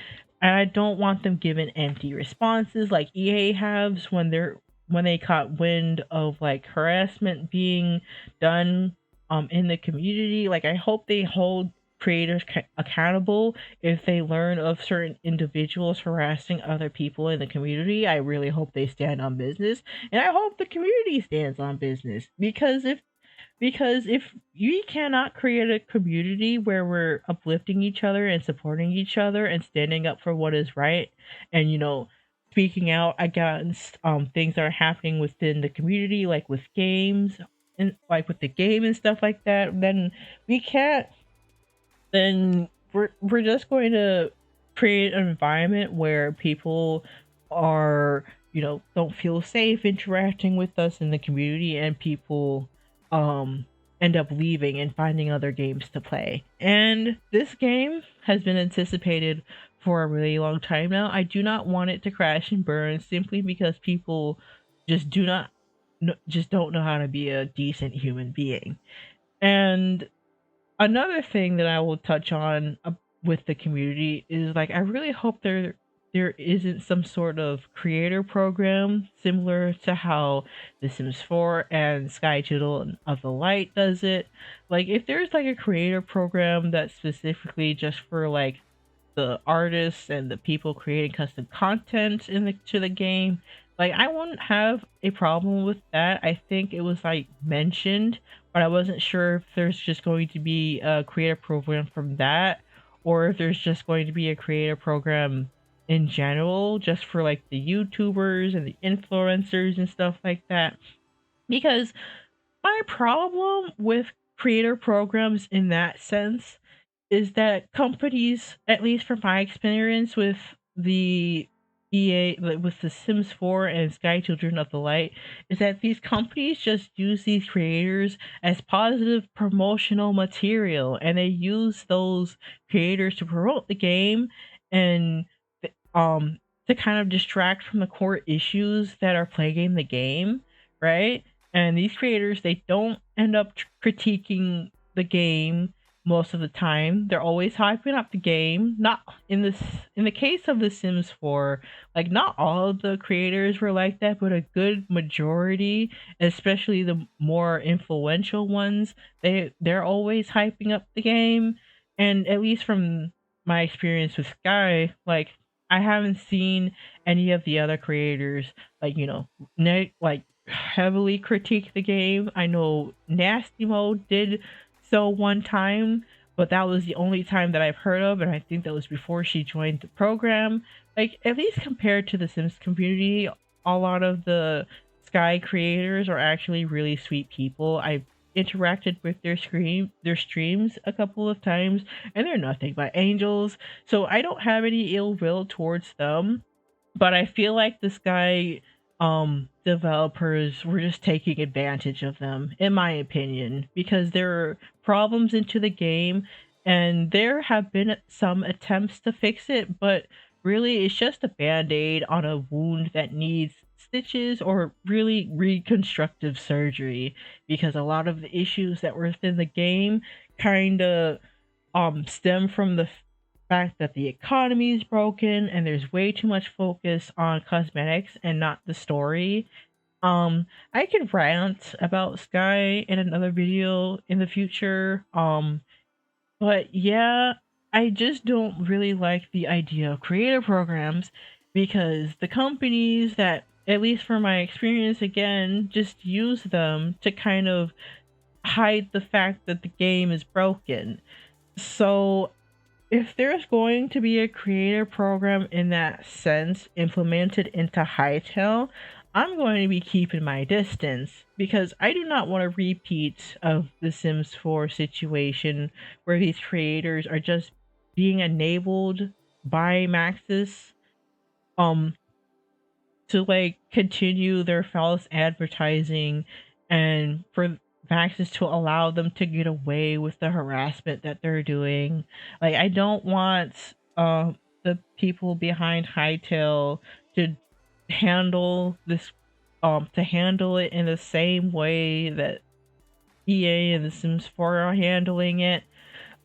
And I don't want them given empty responses like EA has when they caught wind of like harassment being done in the community. Like, I hope they hold creators accountable if they learn of certain individuals harassing other people in the community. I really hope they stand on business, and I hope the community stands on business, because if we cannot create a community where we're uplifting each other and supporting each other and standing up for what is right, and speaking out against things that are happening within the community, like with games and like with the game and stuff like that, then we're just going to create an environment where people are, don't feel safe interacting with us in the community, and people end up leaving and finding other games to play. And this game has been anticipated for a really long time now. I do not want it to crash and burn simply because people just don't know how to be a decent human being. And another thing that I will touch on with the community is like I really hope there isn't some sort of creator program similar to how The Sims 4 and 𝗧𝗶𝗺𝗀𝘀 of the Light does it. Like if there's like a creator program that's specifically just for like the artists and the people creating custom content to the game, like I wouldn't have a problem with that. I think it was like mentioned, but I wasn't sure if there's just going to be a creator program from that, or if there's just going to be a creator program in general just for like the YouTubers and the influencers and stuff like that. Because my problem with creator programs in that sense is that companies, at least from my experience with the with the Sims 4 and 𝗧𝗶𝗺𝗀𝘀 of the Light, is that these companies just use these creators as positive promotional material, and they use those creators to promote the game and um to kind of distract from the core issues that are plaguing the game, right? And these creators, they don't end up critiquing the game most of the time. They're always hyping up the game. Not in the case of The Sims 4, like not all of the creators were like that, but a good majority, especially the more influential ones, they're always hyping up the game. And at least from my experience with Sky, like I haven't seen any of the other creators like, like heavily critique the game. I know Nasty Mode did so one time, but that was the only time that I've heard of, and I think that was before she joined the program. Like, at least compared to the Sims community, a lot of the Sky creators are actually really sweet people. I've interacted with their streams a couple of times, and they're nothing but angels, so I don't have any ill will towards them. But I feel like the Sky developers were just taking advantage of them, in my opinion, because there are problems into the game, and there have been some attempts to fix it, but really it's just a band-aid on a wound that needs stitches or really reconstructive surgery, because a lot of the issues that were within the game kind of stem from the fact that the economy is broken and there's way too much focus on cosmetics and not the story. I could rant about Sky in another video in the future. But yeah, I just don't really like the idea of creator programs, because the companies that, at least from my experience again, just use them to kind of hide the fact that the game is broken. So if there's going to be a creator program in that sense implemented into Hytale, I'm going to be keeping my distance, because I do not want a repeat of the Sims 4 situation where these creators are just being enabled by Maxis to like continue their false advertising, and for Maxis to allow them to get away with the harassment that they're doing. Like, I don't want the people behind Hytale to handle this to handle it in the same way that EA and The Sims 4 are handling it.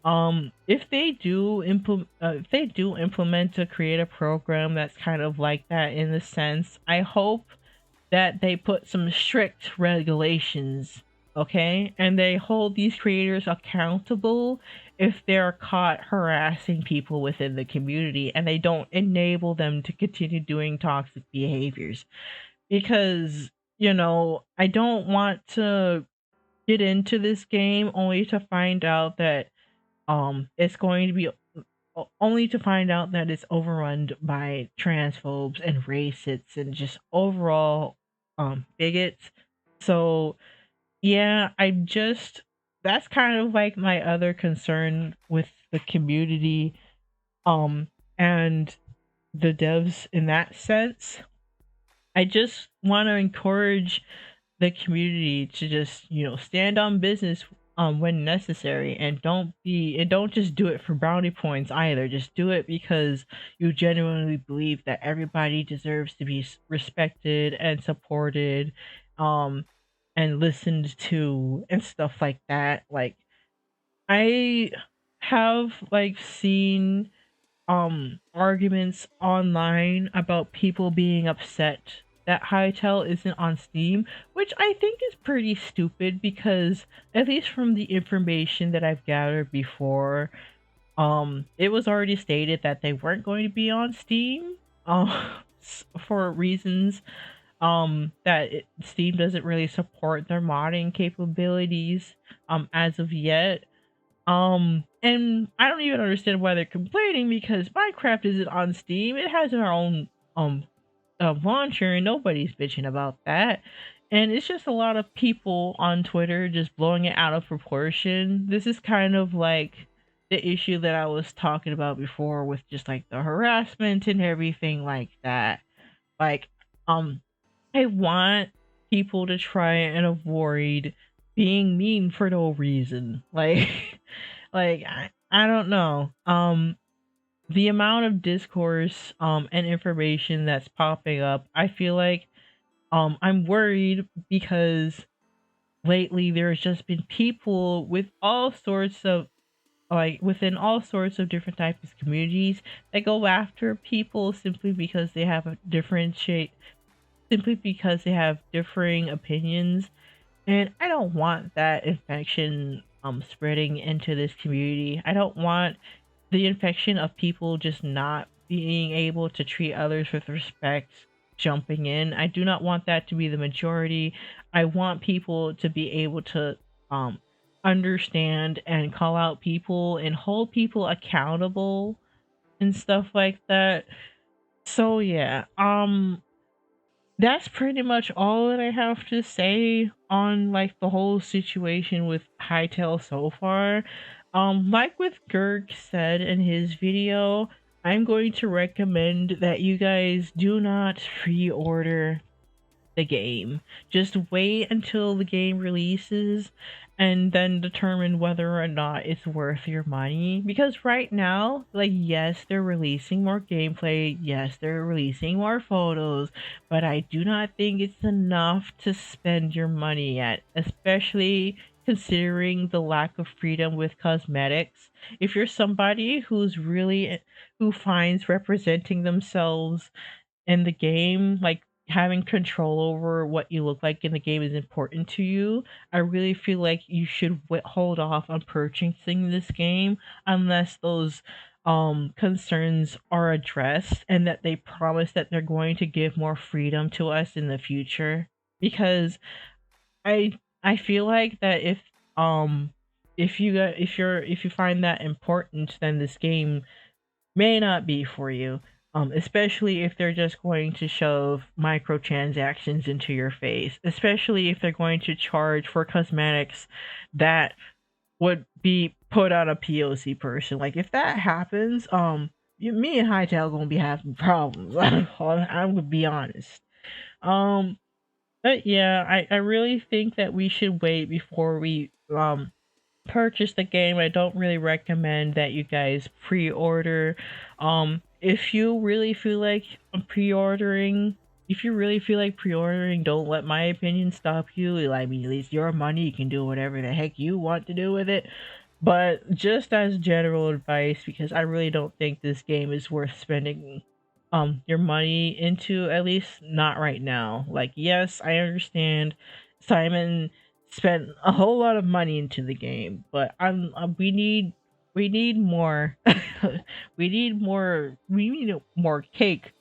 If they do implement a creative program that's kind of like that in the sense, I hope that they put some strict regulations, okay? And they hold these creators accountable if they're caught harassing people within the community, and they don't enable them to continue doing toxic behaviors. Because, I don't want to get into this game only to find out that it's going to be only to find out that it's overrun by transphobes and racists and just overall bigots. So yeah, that's kind of like my other concern with the community and the devs in that sense. I just want to encourage the community to just, stand on business when necessary, and don't just do it for brownie points either. Just do it because you genuinely believe that everybody deserves to be respected and supported, um and listened to and stuff like that. Like, I have like seen arguments online about people being upset that Hytale isn't on Steam, which I think is pretty stupid because, at least from the information that I've gathered before, it was already stated that they weren't going to be on Steam, for reasons that Steam doesn't really support their modding capabilities as of yet. And I don't even understand why they're complaining, because Minecraft isn't on Steam. It has our own launcher, and nobody's bitching about that. And it's just a lot of people on Twitter just blowing it out of proportion. This is kind of like the issue that I was talking about before with just like the harassment and everything like that. Like, I want people to try and avoid being mean for no reason. Like, like I don't know. The amount of discourse and information that's popping up, I feel like I'm worried because lately there's just been people with all sorts of, like, within all sorts of different types of communities that go after people simply because they have a different shape, simply because they have differing opinions. And I don't want that infection spreading into this community. I don't want the infection of people just not being able to treat others with respect jumping in. I do not want that to be the majority. I want people to be able to understand and call out people and hold people accountable and stuff like that. So yeah, that's pretty much all that I have to say on like the whole situation with Hytale so far. Like with gerg said in his video, I'm going to recommend that you guys do not pre-order the game. Just wait until the game releases and then determine whether or not it's worth your money. Because right now, like, yes, they're releasing more gameplay, yes, they're releasing more photos, but I do not think it's enough to spend your money at, especially considering the lack of freedom with cosmetics. If you're somebody who finds representing themselves in the game, like having control over what you look like in the game, is important to you, I really feel like you should hold off on purchasing this game unless those concerns are addressed and that they promise that they're going to give more freedom to us in the future. Because I feel like that if you find that important, then this game may not be for you. Especially if they're just going to shove microtransactions into your face, especially if they're going to charge for cosmetics that would be put on a POC person. Like, if that happens, me and Hytale gonna be having problems. I'm gonna be honest. But yeah, I really think that we should wait before we purchase the game. I don't really recommend that you guys pre-order. If you really feel like pre-ordering, don't let my opinion stop you. I mean, it's your money, you can do whatever the heck you want to do with it. But just as general advice, because I really don't think this game is worth spending your money into, at least not right now. Like, yes, I understand Simon spent a whole lot of money into the game, but we need more. we need more cake.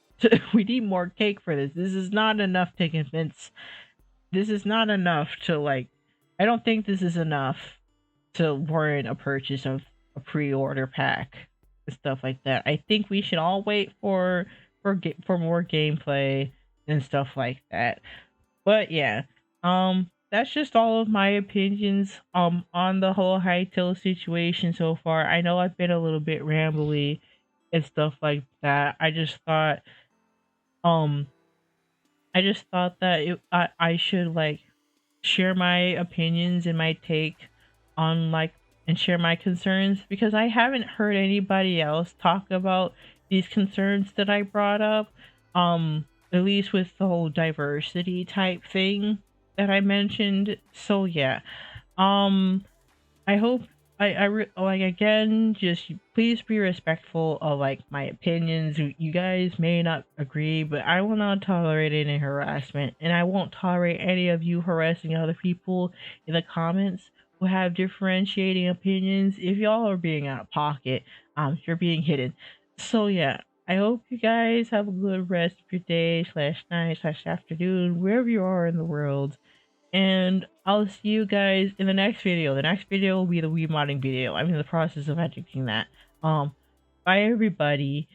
We need more cake for this. This is not enough to convince. This is not enough to, like, I don't think this is enough to warrant a purchase of a pre-order pack and stuff like that. I think we should all wait for more gameplay and stuff like that. But yeah, that's just all of my opinions on the whole Hytale situation so far. I know I've been a little bit rambly and stuff like that. Um I just thought that I should like share my opinions and my take on like and share my concerns, because I haven't heard anybody else talk about these concerns that I brought up. At least with the whole diversity type thing that I mentioned. So yeah. I hope like, again, just please be respectful of like my opinions. You guys may not agree, but I will not tolerate any harassment, and I won't tolerate any of you harassing other people in the comments who have differentiating opinions. If y'all are being out of pocket, you're being hidden. So yeah, I hope you guys have a good rest of your day slash night slash afternoon, wherever you are in the world. And I'll see you guys in the next video. The next video will be the Wii modding video. I'm in the process of editing that. Bye everybody.